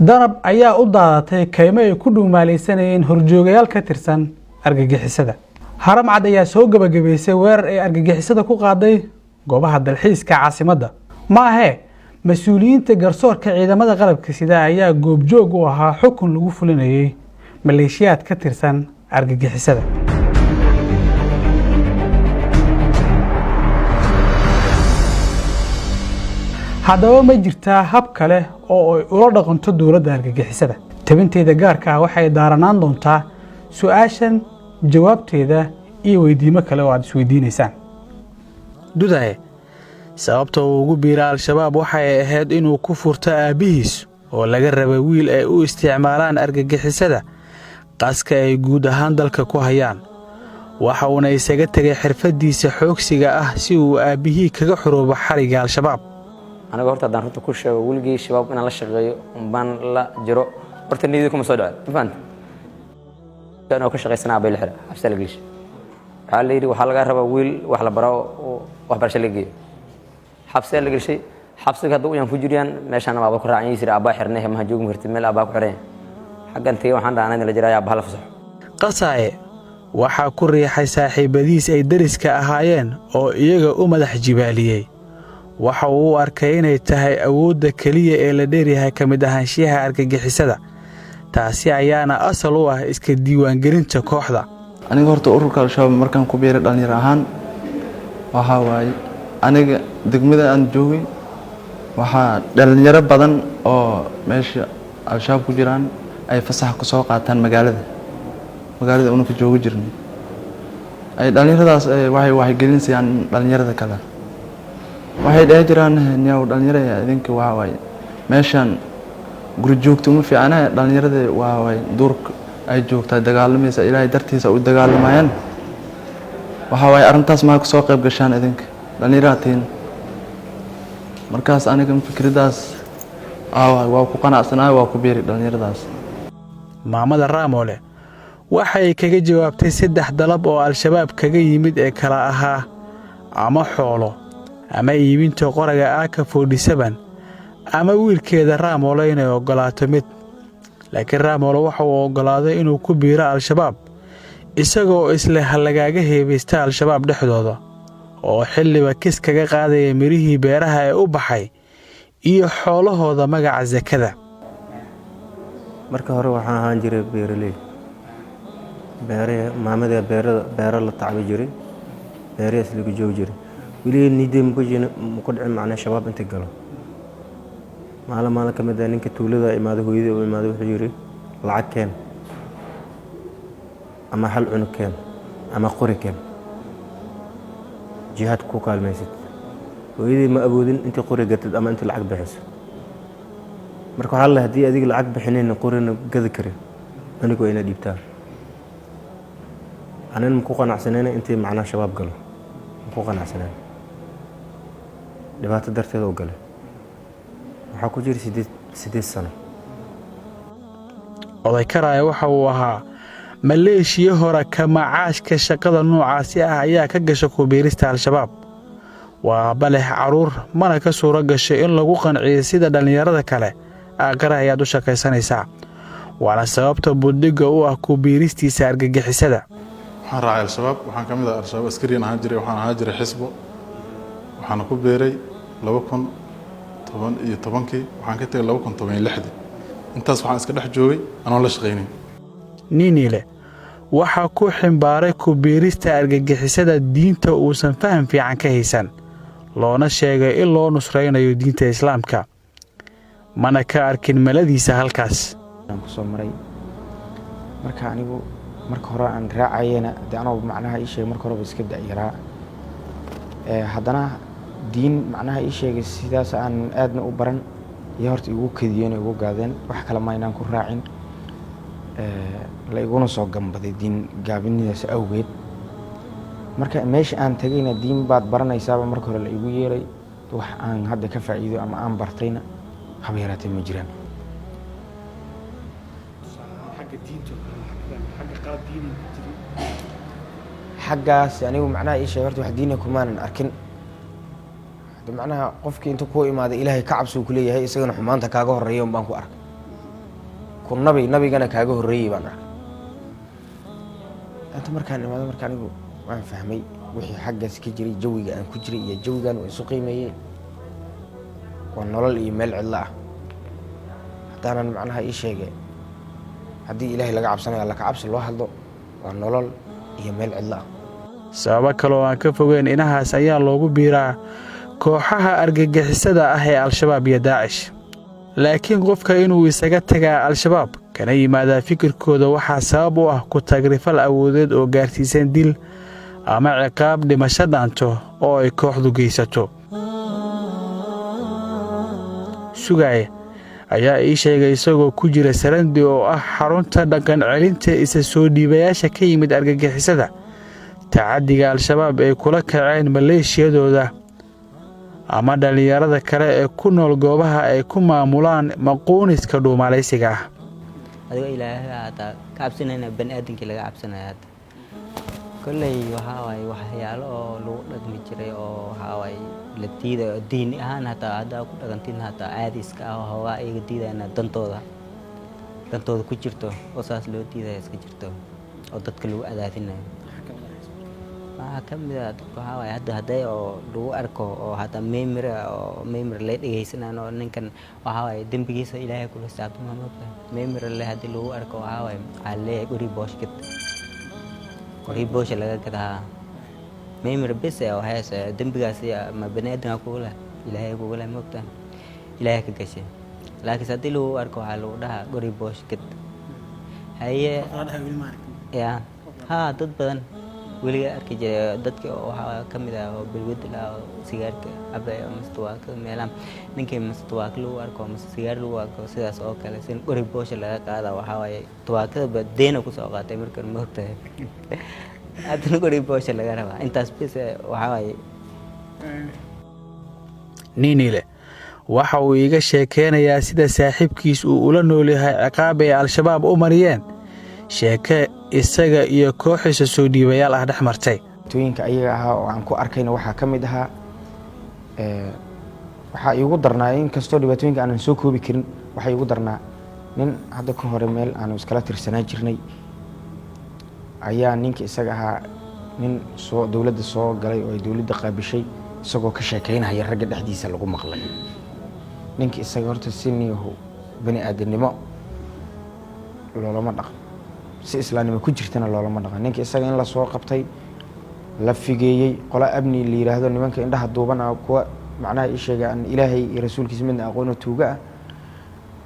danab ayaa u daadatay kaymo ay ku dhuumaalaysanayeen horjoogayaal ka tirsan argagixisada. Haramcad ayaa soo gabagabaysay weerar ay argagixisada ku qaaday goobaha dalxiiska caasimadda. Maahe mas'uuliyiinta garsoorka ciidamada qalabka sida ayaa goobjoog u ahaa xukun lagu fulinayay maleeshiyaad ka tirsan argagixisada. haddaba ma jirtaa hab kale oo ay ula dhaqanto dowladda argagixisada? tabinteeda gaarka ah waxay daaranaan doontaa su'aashan jawaabteeda iyo weydiimo kale oo aad isweydiinaysaan. dudaye sababta uu ugu biiray al-shabaab waxay ahayd inuu ku furto aabihiis oo laga rabay wiil ay u isticmaalaan argagixisada qaska ay guud ahaan dalka ku hayaan. waxa uuna isaga tegay xirfadiisa xoogsiga ah si uu aabihii kaga xuroobo xariga al-shabaab. aniga horta hadaan runta ku sheego wiilgii shabaab inaan la shaqeeyo baan la jiro horta niyadii kuma soo dhacay ma fahanti kana ka shaqeysana bay la xira xabsa la geesh waxa la yiri waxa laga rabaa wiil wax la baro wax barasho la geeyo xabsa la geeshay xabsiga hadda uu ku jiriyaan meeshaan baaba ku raacay sir aabaa xirnay ma joogin kartid meel aabaa ku xiray xagan tii waxaan dhaanay la jiraa aabaa la fasax qasaaye waxa ku riixay saaxiibadiis ay dariska ahaayeen oo iyaga u madax jibaaliyay. waxa uu arkay inay tahay awoodda kaliya ee la dheeryahay ka mid ahaanshiyaha argagixisada. taasi ayaana asal u ah iska diiwaangelinta kooxda. aniga horta ururka al-shabaab markaan ku biiray dhalinyaro ahaan waxa waaye aniga degmada aan joogay waxaa dhalinyaro badan oo meesha al-shabaab ku jiraan ay fasax ku soo qaataan magaalada una ka joogi jirnay ay dhalinyaradaas waxay gelinayaan dhalinyarada kale waxay dhahay jiraan niyow dhalinyarada idinka waxa waaye meeshan guri joogto uma fiicana dhalinyarada waxa waaye duurka ay joogtaa dagaalamaysa ilaahay dartiisa u dagaalamayaan waxa waaye arintaas ma ka soo qayb gashaan idinka dhalinyaratiin markaas aniga fikradaas waa ku qanacsanahay waa ku biiri dhalinyaradaas. maamada Raamole waxay kaga jawaabtay 3 dalab oo al-shabaab kaga yimid ee kala ahaa ama xoolo ama iibinta qoraga AK47 ama wiilkeeda Raamole inay ogolaato mid. laakiin Raamole waxa uu ogolaaday inuu ku biiro al-shabaab isagoo isla halagaaga heebeysta al-shabaab dhexdooda oo xilliba kis kaga qaadaya mirihii beeraha ee u baxay iyo xoolahooda magaca zakada. marka hore waxaan ahaan jiray beeraley maamada beero la tacbi jiray beerahaas lagu joogi jiray wili nidaam ku dhicin macna shabaab inta galo maalin kamid ah ninka tuulada imaado hooyada oo imaado wuxuu yiri lacag keen ama hal cunug keen ama qori keen jihad ku kaalmaysid hooyadii ma awoodin inta qori gatid ama inta lacag bixiso marka waxa la hadii adiga lacag bixinayna qorina gadi karin anigu ina dhiibtaa anan ku qanacsanayna intii macna shabaab galo ku qanacsanay dhibaato darteed oo gale waxa ku jira 8 sano. oday karaaya waxa uu ahaa maleeshiya hore ka macaashka shaqada noocaasi ah ayaa ka gashay ku biirista al-shabaab. waa baleh caruur mana ka suura gashay in lagu qanciyo sida dhalinyarada kale aqara ayaad u shaqaysanaysaa. waana sababta buddiga u ah ku biiristiisa argagixisada. waxaan raacay al-shabaab waxaan kamid ah al-shabaab askariyan ahaan jiray waxaan ahaan jiray xisbo waxaan ku beeray 2017 waxaan ka tagay 2016 intaas waxaan iska dhex joogay anoo la shaqeynay. Ninile waxa ku ximbaaray ku biirista argagixisada diinta uusan faham fiican ka haysan loona sheegay in loo nusraynayo diinta islaamka mana ka arkin maladiisa halkaas. ku soo maray marka anigu marka hore aan raacayna anoo macnaha ii sheegay marka hore iska daayiraa haddana diin macnaha ii sheegay sidaas aan aadna u baran iyo horta igu kadiyeen igu gaadeen wax kale ma inaan ku raacin la iguna soo gambaday diin gaabinidaas awgeed marka meesha aan tagayna diin baad baranaysaa marka hore la igu yeeray wax aan hadda ka faa'iido ama aan bartayna haba yaraatay ma jiraan. xaggaas anigu macnaha ii sheegay horta wax diina kumaanan arkin macnaha qofkii inta ku imaaday ilaahay ka cabsi ku leeyahay isagana xumaanta kaaga horeeyo baan ku arkay nabigana kaaga horreeyey baan arkay inta markaan imaado marka anigu waan fahmay wixii xaggaas ka jiray jawiga aan ku jiray iyo jawigan waa isu qiimeeyeen waa nolol iyo meel cidlo ah haddaanan macnaha ii sheege haddii ilaahay laga cabsanayo alla ka cabsi loo hadlo waa nolol iyo meel cidlo ah sababo kaloo aan ka fogeyn inahaas ayaa loogu biiraa kooxaha argagixisada ah ee al-shabaab iyo daacish laakiin qofka inuu isaga tagaa al-shabaab kana yimaadaa fikirkooda waxaa sabab u ah ku tagrifal awoodeed oo gaarsiisan dil ama ciqaab dhimasho dhaanto oo ay kooxdu geysato Sugay ayaa ii sheegay isagoo ku jira Sarandi oo ah xarunta dhaqan celinta isa soo dhiibayaasha ka yimid argagixisada tacadiga al-shabaab ay kula kaceen maleeshiyadooda ama dhalinyarada kale ee ku nool goobaha ay ku maamulaan maquuniska dhuumalaysiga ah adiga ilaahay hada ka cabsanayna bani'aadamkii laga cabsanaya kullay waxyaalo oo lagu dhaqmi jiray oo la diiday diin ahaan hada ku dhaqantin hada caadiska ah oo ayaga diidayna dantooda ku jirto oo saas loo diiday iska jirto oo dadka lagu adaadinayo kamida hadda oo lagu arko oo hada meemir la dhageysanano ninkan dambigiisa ilaahay ku xisaabtamo meemir la hadii lagu arko xalee guri boosh laga gadaa meemir bes oo haysa dambigaas ma bani'aadamka ku leh ilaahay ku leh moogta ilaahay ka gashay laakiin hadii lagu arko waxa lagu dhahaa guri boosh gad haye dad badan weliga arki jiray dadka waxa kamid ah oo bilwad la sigaarka abay mustawaka meelam ninkii mustawaka loo arko sigaar loo arko sidaas oo kale sin guri boosh laga qaada waxa tawaakada badeena ku soo qaatay markan moogtay adna guri boosh laga rabaa intaas bis waxa Ninile waxa uu iga sheekeynayaa sida saaxiibkiis uu ula nool yahay ciqaab ay al-shabaab u mariyeen sheeke isaga iyo kooxiisa soo dhiibayaal ah dhaxmartay tooyinka ayaga ah oo aan ku arkayna waxa kamid aha waxa igu darnaa in kasto dhibaatooyinka aan soo koobi karin waxa igu darnaa nin hadda ka hore meel aan iskala tirsanaa jirnay ayaa ninka isaga aha nin soo dawladda soo galay oo dawladda qaabishay isagoo ka sheekeynaya ragga dhaxdiisa lagu maqlay ninka isaga horta siniyo bani'aadanimo loolama dhaqmo si islaamnimo ku jirtana loolama dhaqan ninka isaga in la soo qabtay la figeeyay qola abni la yiraahdo nimanka indhaha duuban ah kuwa macnaha ii sheegaan ilaahay iyo rasuulkiisa midna aqoon tuuga ah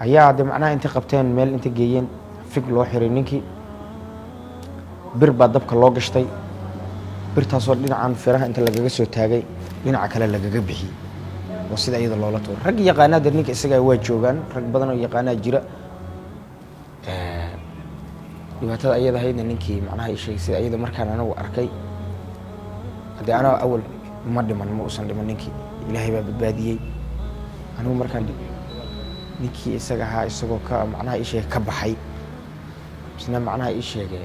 ayaa macnaha inta qabteen meel inta geeyeen fig loo xiray ninkii bir baa dabka loo gashtay birtaasoo dhinacan firaha inta lagaga soo taagay dhinaca kale lagaga bixiyay oo sida iyada loola tuuro rag yaqaanada ninka isaga waa joogaan rag badan oo yaqaanaa jira dhibaatada ayada hayna ninkii macnaha ii sheegay sida ayada markaan anagu arkay hadii ana awal ma dhiman ma uusan dhiman ninkii ilaahay baa badbaadiyay anigu markaan ninkii isaga ahaa isagoo ka macnaha ii sheegay ka baxay isna macnaha ii sheegay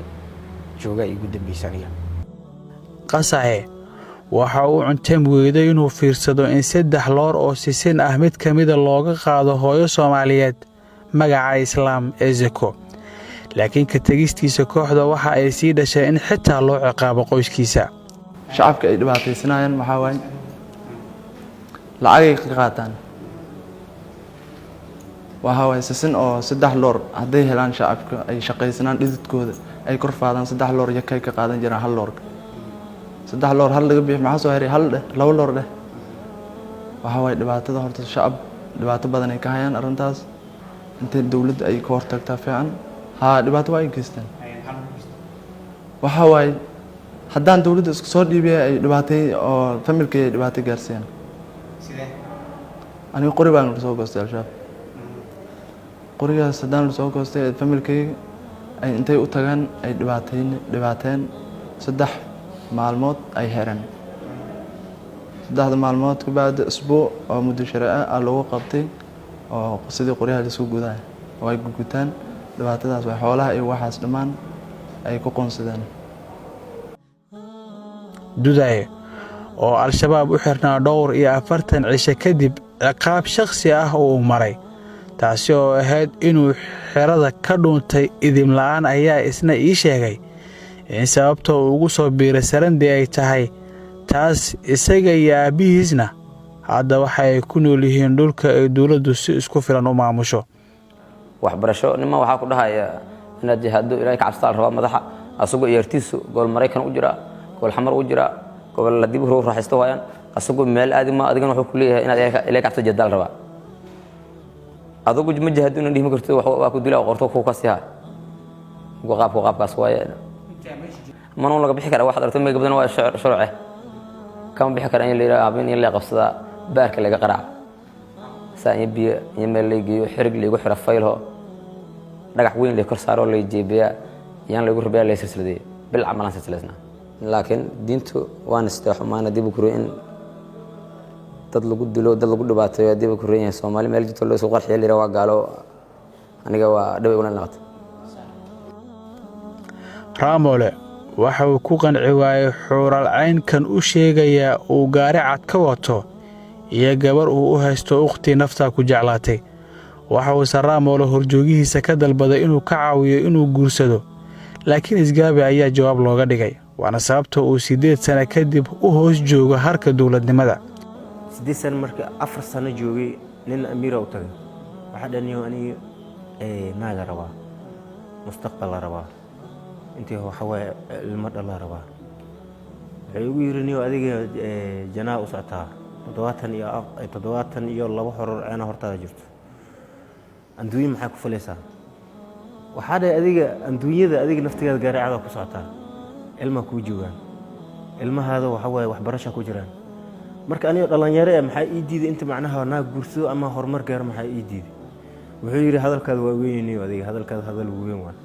jooga igu dambeysaniya qasae waxa uu cunteem weeday inuu fiirsado in 3 loor oo sisin ah mid kamida looga qaado hooyo Soomaaliyeed magaca islaam ee zako laakiin ka tagistiisa kooxda waxa ay sii dhashay in xitaa loo ciqaabo qoyskiisa shacabka ay dhibaataysanayaan waxa waay lacag ay ka qaataan waxa waay sisin oo 3 loor haday helaan shacabka ay shaqaysanaan dhididkooda ay korfaadaan 3 loor yakay ka qaadan jiraan 1 loor 3 loor hal laga bixi maxaa soo haray 2 loor dheh waxa waay dhibaatada horta shacab dhibaato badan ay ka hayaan arintaas inta dawladda ay ka hortagtaa fiican dhibaato waa ay geystaan waxa waay haddaan dawladda isku soo dhiibay ay dhibaatay oo familkay dhibaato gaarsiin aniga qori baan soo goostay al-shabaab qorigaas haddaan soo goostay familkay ay intay u tagaan ay dhibaateen 3 maalmood ay heran 3 maalmood ka baad isbuuc oo muddo sharci lagu qabtay oo sidii qoryaha la soo gudaay oo ay gugutaan dhibaatadaas way xoolaha iyo waxaas dhamaan ay ku qoonsadeen duday oo al-shabaab u xirnaa dhowr iyo 40 cisho kadib ciqaab shakhsi ah oo maray taasi oo ahayd inuu xerada ka dhuuntay idin la'aan ayaa isna ii sheegay in sababta uu ugu soo biiray Sarandey ay tahay taas isaga iyo aabihiisna hadda waxa ay ku nool yihiin dhulka ay dawladdu si isku filan u maamusho. waxbarasho nima waxa ku dhahaya inaad jihado Ilaahay ka cabsata raba madaxa asagoo yeertiisu gol Mareykan u jira gol xamar u jira gobol la dib u raaxaysto waayaan asagoo meel aadima adigana wuxuu ku leeyahay inaad Ilaahay ka cabsata jadal raba adigu ma jihado inuu dhimo karto wax ku dilaa qorto ku kasiha qaabkaas waayeen manoo laga bixi kara waxaad aragtay ma gabadhan waa sharci kama bixi kara in la yiraahdo habeen in la qabsada baarka laga qaraac saan biyo in meel la geeyo xirig lagu xira faylo dhagax weyn la kor saaro la jeebiya yaan lagu rubiyaa la silsiladii bil amalan silsiladna laakiin diintu waan istaxmaana dib u kureen dad lagu dilo dad lagu dhibaateeyo dib u kureen Soomaali meel jito loo soo qarxiyo la waa gaalo aniga waa dhaw una naqad Raamole waxa uu ku qanci waayay xuural caynkan u sheegaya uu gaari cad ka wato iyo gabar uu u haysto ukhti nafta ku jeclaatay waxa uu Raamole horjoogihiisa ka dalbaday inuu ka caawiyo inuu guursado laakiin isgaabi ayaa jawaab looga dhigay waana sababta uu 8 sano kadib u hoos joogo harka dawladnimada 8 sano markii 4 sano joogay nin amiir u tagay waxa dhaniyo aniga naaga rabaa mustaqbal rabaa intii waxa way ilmo dhala rabaa waxay ugu yiriniyo adiga janaa u socotaa 72 iyo laba horor ana hortaada jirto anduuyi maxaa ku faleysaa waxa dhahay adiga anduunyada adiga naftigeeda gaaricada ku socotaa ilma ku joogan ilmahaada waxa way waxbarasho ku jiraan marka aniga dhalinyaro ah maxay ii diiday inta macnaha naag guursado ama horumar gaar maxay ii diiday wuxuu yiri hadalkaada waa weeyniyo adiga hadalkaada hadal weyn waan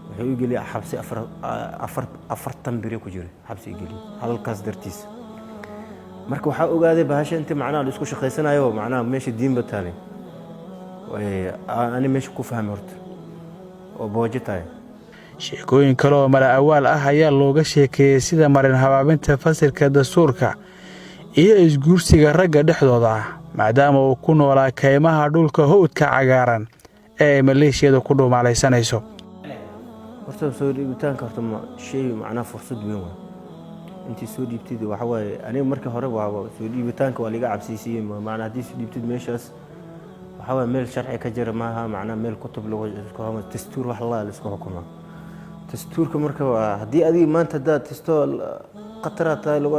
wuxuu geli xabsi 4 biri ku jira xabsi geli halkaas dartiis marka waxa ogaaday bahasha inta macnaha la isku shaqeysanayo macnaha meesha diin bataale ani meesha ku fahmay horta oo boojitay sheekooyin kale oo mala awaal ah ayaa looga sheekeeyay sida marin habaabinta fasilka dastuurka iyo isguursiga ragga dhexdooda ah maadaama uu ku noolaa kaymaha dhulka hawdka cagaaran ee Maleeshiyada ku dhumaalaysanayso horta soo dhiibitaanka horta shay macna fursad weyn waa intii soo dhiibtid waxa way aniga markii hore waa soo dhiibitaanka waa liga cabsiisay macna hadii soo dhiibtid meeshaas waxa way meel sharci ka jira maaha macna meel kutub lagu isku dastuur wax la isku xukumo dastuurka marka hadii adiga maanta dad dastuur qatarata lagu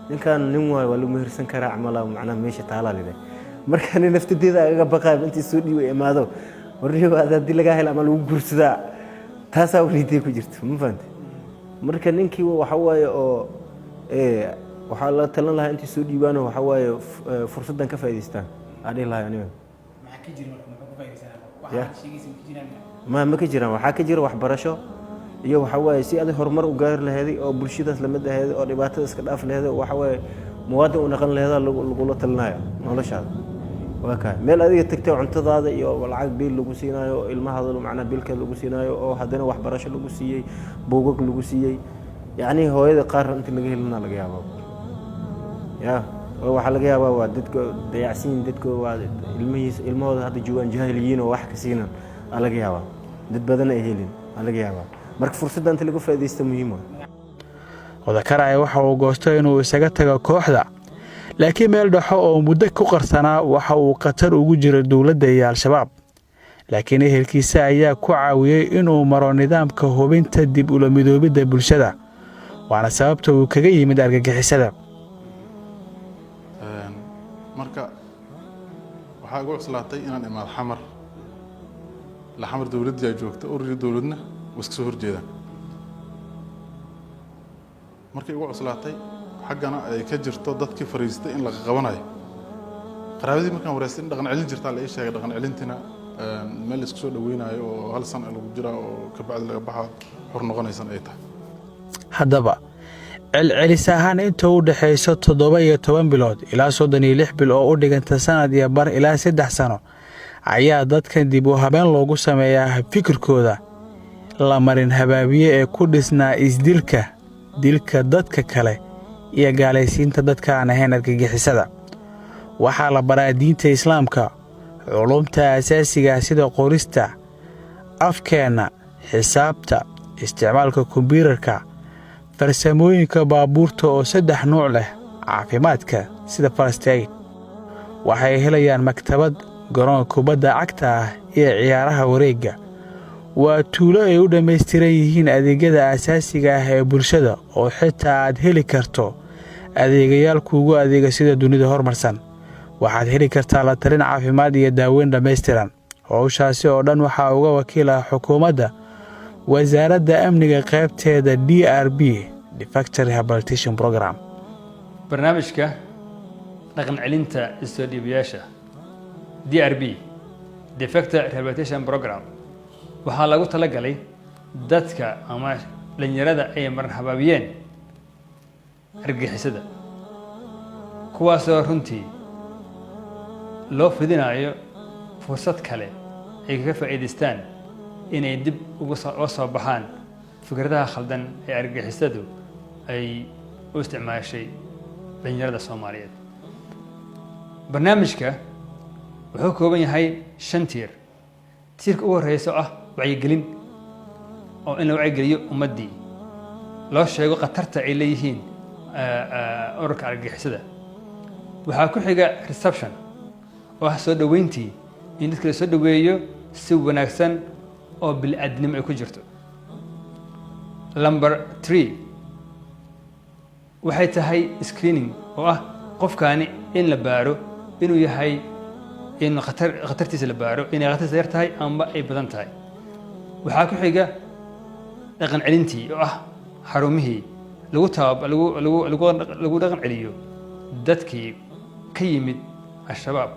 ninkan nin waa lagu mehersan karaa amala macna meesha taala leeyahay marka nin naftideeda aga baqay intii soo dhiibay imaado wariyo hadii laga helo ama lagu guursadaa taasa wariidey ku jirto ma fahanti marka ninkii waxa way oo waxa la talan lahaa intii soo dhiibaan waxa way fursadan ka faa'iideystaan adii lahayn aniga waxa ka jira marka ka faa'iideysanaa waxa sheegaysan ka jiraan ma ka jiraan waxa ka jira waxbarasho iyo waxa way si aad horumar u gaar lahayd oo bulshadaas la mid ahayd oo dhibaatada iska dhaaf lahayd waxa way muwaadin u naqan lahayd lagu la talinayo noloshaada waka meel adiga tagtay cuntadaada iyo lacag bil lagu siinayo ilmahaada macna bilka lagu siinayo oo hadana waxbarasho lagu siiyay buugag lagu siiyay yaani hooyada qaar inta laga helina laga yaabo waxa laga yaabaa waa dadka dayacsiin dadka waa ilmahooda hadda joogan jahiliyiin oo wax ka siinan laga yaabaa dad badan ay helin laga yaabaa marka fursadda inta lagu faa'iideysto muhiim ah wadakaraay waxa uu goostay inuu isaga tago kooxda laakiin meel dhaxo oo muddo ku qarsanaa waxa uu qatar ugu jiro dawladda iyo al-shabaab laakiin ehelkiisa ayaa ku caawiyay inuu maro nidaamka hubinta dib u midoobida bulshada waana sababta uu kaga yimid argagixisada marka waxa ugu cuslaatay inaan imaado xamar la xamar dawladda ay joogto urur dawladna iska soo horjeedaan markii ugu cuslaatay xaqana ay ka jirto dadkii fariistay in la qabanayo qaraabadii markaan wareystay dhaqan celin jirta la sheegay dhaqan celintina meel isku soo dhaweynayo oo hal sano lagu jira oo ka bacdi laga baxo xor noqonaysan ay tahay haddaba celcelis ahaan inta u dhaxayso 17 bilood ilaa 36 bil oo u dhiganta sanad iyo bar ilaa 3 sano ayaa dadkan dib u habeen loogu sameeyaa fikirkooda la marin habaabiye ee ku dhisnaa isdilka dilka dadka kale iyo gaalaysiinta dadka aan ahayn argagixisada waxaa la baraa diinta islaamka culumta asaasiga sida qorista, afkeenna, xisaabta, isticmaalka kombiyuutarka, farsamooyinka baabuurta oo 3 nuuc leh, caafimaadka sida first aid. waxay helayaan maktabad, garoon kubadda cagta ah iyo ciyaaraha wareegga. waa tuulo ay u dhammaystiran yihiin adeegyada asaasiga ah ee bulshada oo xitaa aad heli karto adeegayaal kuugu adeega sida dunida horumarsan. waxaad heli kartaa la talin caafimaad iyo daaweyn dhammaystiran. howshaasi oo dhan waxaa uga wakiil ah xukuumadda, wasaaradda amniga qaybteeda DRB Defector Rehabilitation Program. barnaamijka dhaqan celinta soo dhiibayaasha DRB Defector Rehabilitation Program waxaa lagu talagalay dadka ama dhalinyarada ay maran habaabiyeen argagixisada, kuwaasoo runtii loo fidinayo fursad kale ay kaga faa'iidaystaan inay dib uga soo baxaan fikradaha khaldan ee argagixisadu ay u isticmaashay dhalinyarada Soomaaliyeed. barnaamijka wuxuu kooban yahay 5 tiir. tiirka ugu horeysa ah wacyigelin, oo in la wacyigeliyo ummadii loo sheego khatarta ay leeyihiin ururka argagixisada. waxaa ku xiga reception, oo ah soo dhaweyntii, in dadka la soo dhaweeyo si wanaagsan oo bil'aadnimo ay ku jirto. number 3 waxay tahay screening, oo ah qofkaani in la baaro inuu yahay in khatartiisa la baaro inay khatartiisa yar tahay ama ay badan tahay. waxaa ku xiga dhaqan celintii, oo ah xarumihii lagu dhaqan celiyo dadkii ka yimid al-shabaab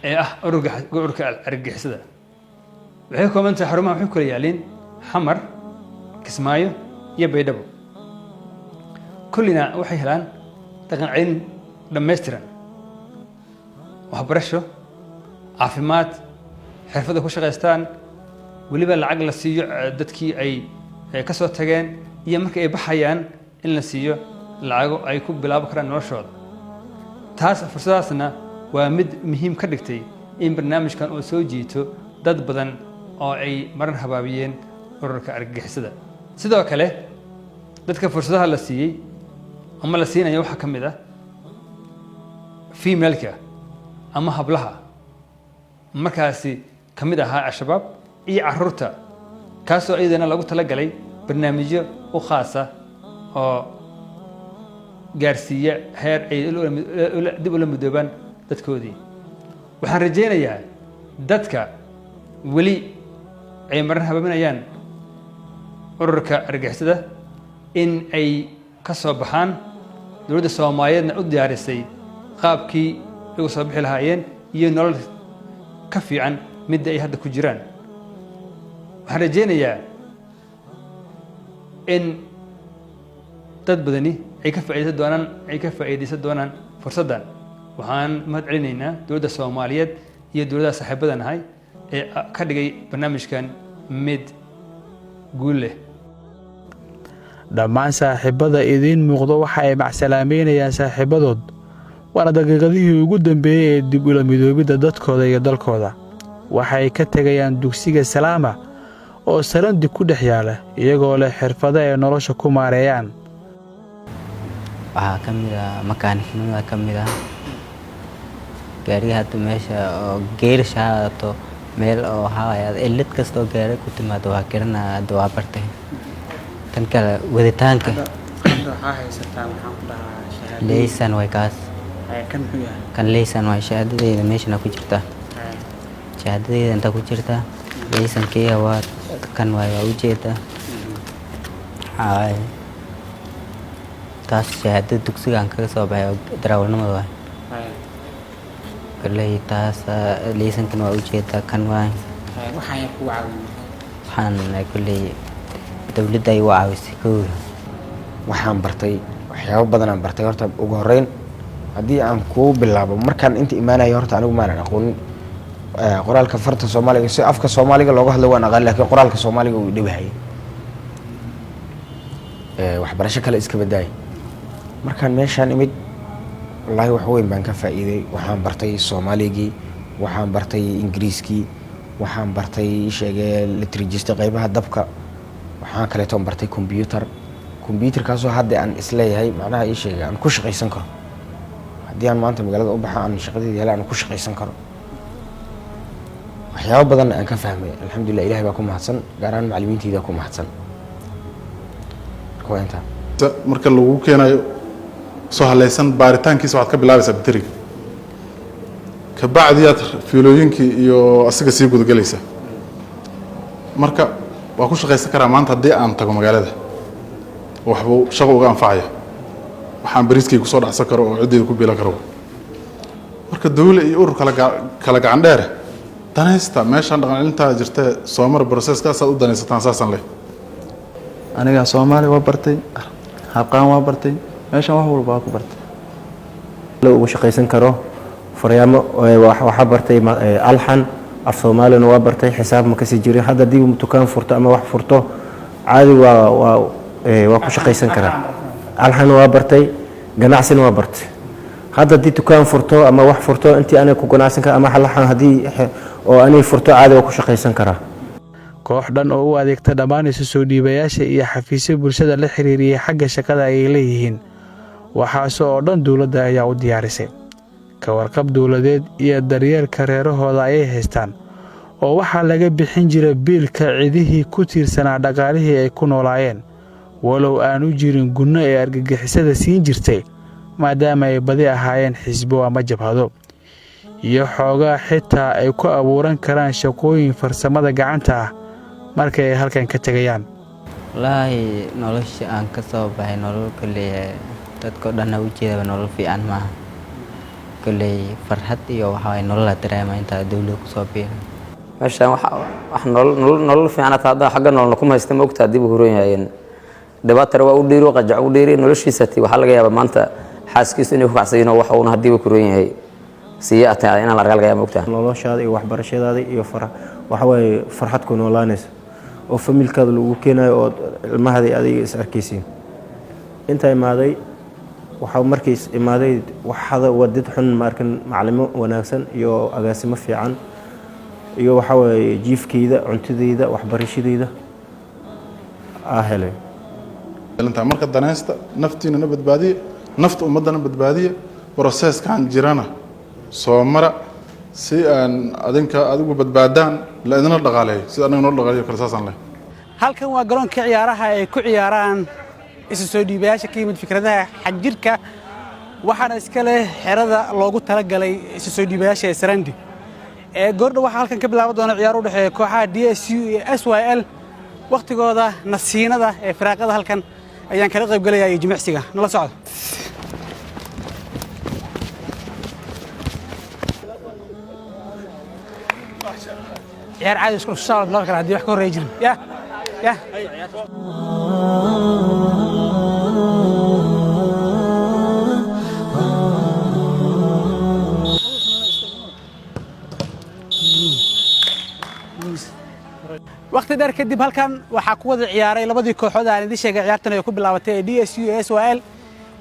ee ah ururka argagixisada. waxay kooban tahay xarumaha waxay kala yaalin Xamar, Kismaayo iyo Baydhabo. kullina waxay helaan dhaqan celin dhammaystiran, waxbarasho, caafimaad, xirfado ku shaqaystaan, weliba lacag la siiyo dadkii ay ka soo tageen, iyo markii ay baxayaan in la siiyo lacago ay ku bilaabi karaan noloshooda. taas fursadaasna waa mid muhiim ka dhigtay in barnaamijkan uu soo jiito dad badan oo ay maran habaabiyeen ururka argagixisada. sidoo kale dadka fursadaha la siiyey ama la siinayo waxaa ka mid ah female-ka ama hablaha markaasi ka mid ahaa al-shabaab iyo carruurta, kaasoo iyadana lagu talagalay barnaamijyo u khaasa oo gaarsiiya heer ay dib ula midoobaan dadkoodii. waxaan rajaynayaa dadka weli ay maran habaaminayaan ururka argagixisada in ay ka soo baxaan. dowladda Soomaaliyeedna u diyaarisay qaabkii ay u soo bixi lahaayeen iyo nolol ka fiican midda ay hadda ku jiraan. waxaan rajaynayaa in dad badani ay ka faa'iidaysan doonaan fursaddan. waxaan mahad celinaynaa dowladda Soomaaliyeed iyo dowladda saaxiibada nahay ee ka dhigay barnaamijkan mid guul leh. dhammaan saaxiibada idiin muuqdo waxa ay macsalaameynayaan saaxiibadood, waana daqiiqadihii ugu dambeeyey ee dib ula midoobidda dadkooda iyo dalkooda. waxay ka tegayaan dugsiga Salaama oo sarandi ku dhex yaala, iyagoo leh xirfado ay nolosha ku maareeyaan. waxaa ka mid ah makaaniknimada ka mid ah gaariga hadda meesha oo geerisha haato meel oo haaya ilid kastoo gaari ku timaado waa garanaa hadda waa bartay. tan kale waditaanka leysan way kaas kan leysan way shahaadadeeda meeshana ku jirta, shahaadadeeda inta ku jirta. leysankeyga waa kan waa ujeeda taas shahaadada dugsigaan kaga soo baxay oo darawalnimada waay. koley taas leysankan waa ujeeda kan waay. waxaan koley dowladda ay u caawisay kow. waxaan bartay waxyaabo badan aan bartay. horta ugu horeyn haddii aan kuu bilaabo, markaan inta imaanayo horta anigu maanan aqoonin qoraalka farta Soomaaliga. si afka Soomaaliga looga hadlo waan aqaan, laakiin qoraalka Soomaaliga uu dhibahayay. waxbarasho kale iska badaay. markaan meeshaan imid wallaahi wax weyn baan ka faa'iiday. Waxaan bartay Soomaaligii, waxaan bartay Ingiriiskii, waxaan bartay sheegay liturjista qaybaha dabka, waxaan kaleeto bartay computerkaasoo hadda aan isleeyahay macnaha ii sheegay aan ku shaqaysan karo. haddii aan maanta magaalada u baxo aan shaqadeeda helo aan ku shaqaysan karo. waxyaabo badan aan ka fahmay alxamdulillah, ilaahay baa ku mahadsan, gaar ahaan macallimiintayda ku mahadsan. marka lagu keenayo soo halaysan baaritaankiisa waxaad ka bilaabaysaa bateriga, kabacdi aad fiilooyinkii iyo asiga sii gudagalaysa. marka waa ku shaqaysan karaa maanta haddii aan tago magaalada waxbuu shaqo uga anfacaya, waxaan bariiskay kusoo dhacsan karo oo ciddeyda ku biilan karo. marka dawle iyo urur kala gacan dheere danaysta meeshaan dhaqan celintaa jirtee soo mara processkaasaad u danaysataan saasan leh. aniga Soomaali waa bartay, harqaan waa bartay, meeshaan wax walba waa ku bartay. ugu shaqaysan karo faryaamo waxa bartay alxan af Soomaalina waa bartay, xisaab ma kasi jirin. hadda dib dukaan furto ama wax furto caadi waa ku shaqaysan karaa. alxan waa bartay, ganacsina waa bartay. hadda dib dukaan furto ama wax furto intii aanay ku ganacsan kara ama alxan hadii oo aanay furto caadi waa ku shaqaysan karaa. koox dhan oo u adeegta dhammaan isu soo dhiibayaasha iyo xafiisyo bulshada la xiriiriyay xagga shaqada ay leeyihiin. waxaas oo dhan dowladda ayaa u diyaarisay. ka warqab dowladeed iyo daryeelka reerahooda ayay haystaan, oo waxaa laga bixin jiray biilka cidihii ku tiirsanaa dhaqaalihii ay ku noolaayeen, walow aanu jirin gunno ee argagixisada siin jirtay, maadaama ay badi ahaayeen xisbo ama jabhado, iyo xoogaa xitaa ay ku abuuran karaan shaqooyin farsamada gacanta ah marka ay halkan ka tegayaan. wallaahi nolosha aan ka soo baxay nolol kolley dadka dhan u jeedaba nolol fiican maaha. kolley farxad iyo waxa ay nolol dareema inta dawladda ku soo biiray. meeshaan wax nolol fiican hadda xagga nolol kuma haysta ma ogtaa dib u horan yaayeen. dhibaatar waa u dhiiro qajac u dhiiri noloshiisa tii waxa laga yaabaa maanta xaaskiisu inuu ku kacsayn oo waxa uu hadii uu koran yahay siya ataa inaan la ragal ma ogtaa. noloshaada iyo waxbarashadaada iyo waxa way farxad ku noolaanaysa oo familkaada lagu keenayo oo ilmahaada adiga is arkaysiin. inta imaaday waxa markiis imaaday waxada wadid xun markan macallimo wanaagsan iyo agaasimo fiican iyo waxa way jiifkeeda cuntadeeda waxbarashadeeda helay. marka danaysta naftiina badbaadiye, nafta ummadana badbaadiye, processkan jirana soo mara si aan adigu badbaadaan la idina dhaqaaleeyo sida anaga noo dhaqaaleeyo kala saasan leh. halkan waa garoonka ciyaaraha ay ku ciyaaraan isu soo dhiibayaasha ka yimid fikradaha xajirka, waxaana iska leh xerada loogu talagalay isu soo dhiibayaasha Sarandi. goordhow waxaa halkan ka bilaaban doona ciyaar u dhexeeya kooxaha DSU iyo SYL. waqtigooda nasiinada ee firaaqada halkan ayaan kala qayb galayaa jimicsiga. nala socdo. ciyaar caadi isku soo loo kala hadii wax ka horeey jirin. ya waqti dheer kadib halkan waxaa ku wada ciyaaray labadii kooxood aan idin sheegay ciyaartan ay ku bilaabatay DSU iyo SYL.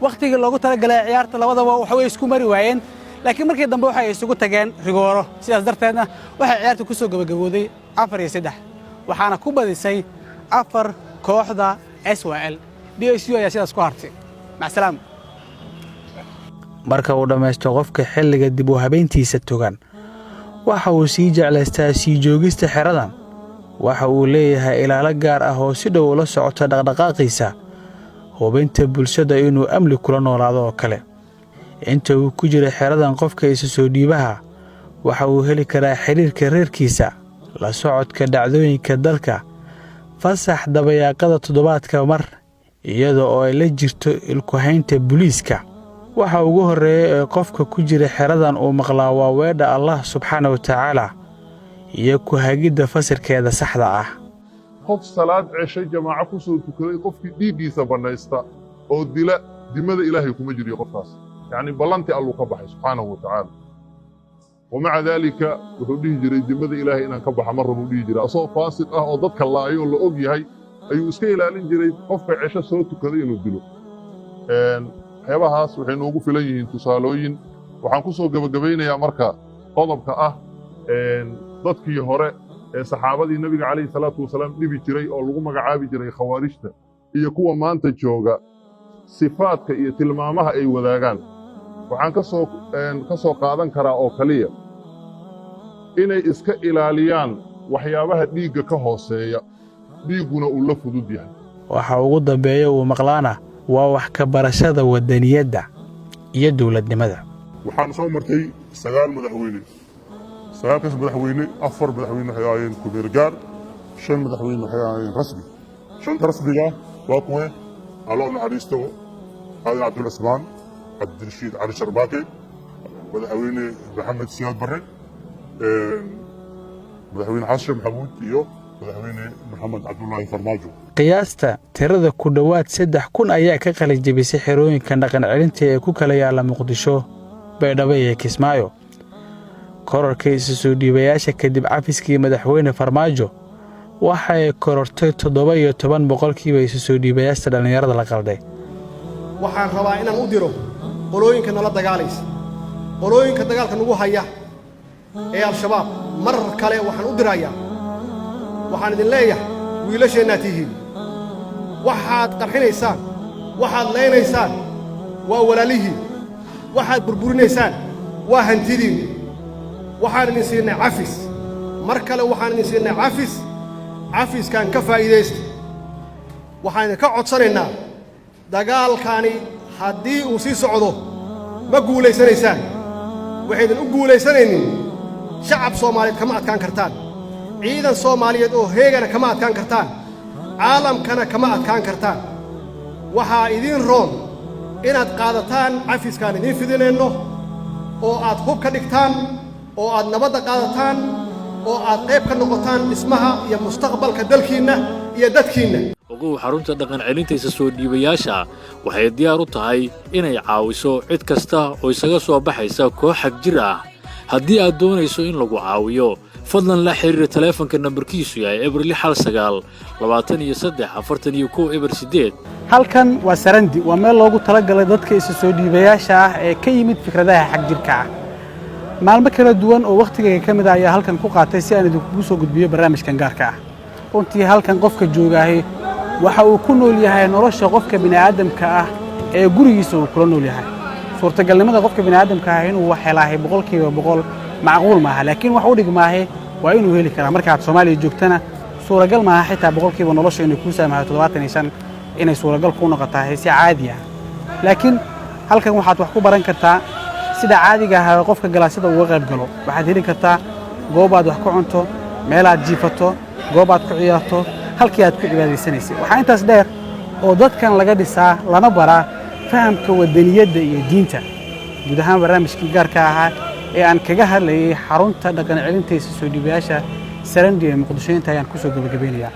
waqtigii loogu talagalay ciyaarta labadaba waxa way isku mari waayeen, laakiin markii dambe waxay isugu tageen rigooro. sidaas darteedna waxay ciyaarta ku soo gabagabooday 4-3, waxaana ku badisay 4 kooxda SYL. DSU ayaa sidaas ku hartay. macasalaam. marka uu dhammaysto qofka xilliga dib u habeyntiisa togan, waxa uu sii jeclaystaa sii joogista xeradan. waxa uu leeyahay ilaalo gaar ah oo si dhow ula socota dhaqdhaqaaqiisa, hubinta bulshada inuu amni kula noolaado oo kale. inta uu ku jiro xeradan qofka isu soo dhiibaha waxa uu heli karaa xiriirka reerkiisa, la socodka dhacdooyinka dalka, fasax dabayaaqada toddobaadka mar, iyada oo ay la jirto ilku haynta booliiska. waxa ugu horeeya ee qofka ku jira xeradan uu maqlaa waa weedha Allah subxaanahu wa tacaala iyo ku hagidda fasirkeeda saxda ah. qof salaad ceshay jamaaco ku soo tukaday qofkii dhiiggiisa banaysta oo dila dimada ilaahay kuma jiriyo qofkaas, yani ballantii alluu ka baxay subxaanahu wa tacaala. wamaca daalika wuxuu dhihi jiray dimada ilaahay inaan ka baxa mar rabuu dhihi jiray asagoo faasid ah oo dadka laayo la og yahay ayuu iska ilaalin jiray qofka cesho soo tukaday inuu dilo. waxyaabahaas waxay noogu filan yihiin tusaalooyin. waxaan ku soo gabagabaynayaa marka qodobka ah dadkii hore ee saxaabadii nebiga calayhi salaatu wasalaam dhibi jiray oo lagu magacaabi jiray khawaarijta iyo kuwa maanta jooga sifaadka iyo tilmaamaha ay wadaagaan. waxaan ka soo qaadan karaa oo kaliya inay iska ilaaliyaan waxyaabaha dhiigga ka hooseeya, dhiigguna uu la fudud yahay. waxa ugu dambeeya uu maqlaana waa wax ka barashada wadaniyadda iyo dowladnimada. waxaan soo martay 9 madaxweyne. 9kaas madaxweyne 4 madaxweyne waxay ahaayeen ku-meel gaar, 5 madaxweyne waxay ahaayeen rasmi. 5 rasmiga waa kuwe Allah naxariisto Aadan Cabdulla Usmaan, Cabdirashiid Cali Sharbaake, madaxweyne Maxamed Siyaad Barre, madaxweyne Xasan Maxamuud iyo madaxweyne Maxamed Cabdullaahi Farmaajo. qiyaasta tirada ku dhowaad 3,000 ayaa ka qalin jebisay xerooyinka dhaqan celinta ee ku kala yaala Muqdisho, Baydhabo iyo Kismaayo. kororka isu soo dhiibayaasha kadib cafiskii madaxweyne Farmaajo waxay korortay 17% isu soo dhiibayaasha dhalinyarada la qalday. waxaan rabaa inaan u diro qolooyinka nala dagaalaysa, qolooyinka dagaalka nagu haya ee al-shabaab. mar kale waxaan u dirayaa, waxaan idin leeyahay wiilasheennaad tihiin, waxaad qarxinaysaan, waxaad leynaysaan waa walaalihiin, waxaad burburinaysaan waa hantidiin. waxaan idin siinay cafis, mar kale waxaan idin siinay cafis. cafiskaan ka faa'iidaysta. waxaan idinka codsanaynaa dagaalkaani haddii uu sii socdo ma guulaysanaysaan. waxaydin u guulaysanaynin shacab Soomaaliyeed kama adkaan kartaan, ciidan Soomaaliyeed oo heegana kama adkaan kartaan, caalamkana kama adkaan kartaan. waxaa idin roon inaad qaadataan cafiskaan idin fidinayno, oo aad hub ka dhigtaan, oo aad nabadda qaadataan, oo aad qayb ka noqotaan dhismaha iyo mustaqbalka dalkiinna iyo dadkiinna. ugu xarunta dhaqan celinta isa soo dhiibayaasha waxay diyaar u tahay inay caawiso cid kasta oo isaga soo baxaysa koox xag jir ah. haddii aad doonayso in lagu caawiyo fadlan la xiriir taleefanka nambarkiisu yahay eber 69 23 41 eber 8. halkan waa Sarandi, waa meel loogu talagalay dadka isa soo dhiibayaasha ah ee ka yimid fikradaha xag jirka ah. maalmo kala duwan oo waqtigayga ka mid ah ayaa halkan ku qaatay si aan idinku soo gudbiyo barnaamijkan gaarka ah. runtii halkan qofka joogaahay waxa uu ku nool yahay nolosha qofka bini'aadamka ah ee gurigiisa uu kula nool yahay. suurtagalnimada qofka bini'aadamka ah inuu wax helaahay 100% macquul maaha, laakiin wax u dhigmaahay waa inuu heli karaa. markaad Soomaaliya joogtana suuragal maaha xitaa 100% nolosha inay ku saamaxdo 75 inay suuragal ku noqotaa si caadi ah. laakiin halkan waxaad wax ku baran kartaa sida caadiga ah qofka galaasada uga qayb galo. waxaad heli kartaa goob aad wax ku cunto, meel aad jiifato, goob aad ku ciyaarto, halkii aad ku cibaadaysanaysay. waxaa intaas dheer oo dadkan laga dhisaa lana baraa fahamka wadaniyadda iyo diinta. guud ahaan barnaamijkii gaarka ahaa ee aan kaga hadlayay xarunta dhaqan celinta isa soo dhiibayaasha Sarandi ee Muqdisho inta ayaan ku soo gabagabaynayaa.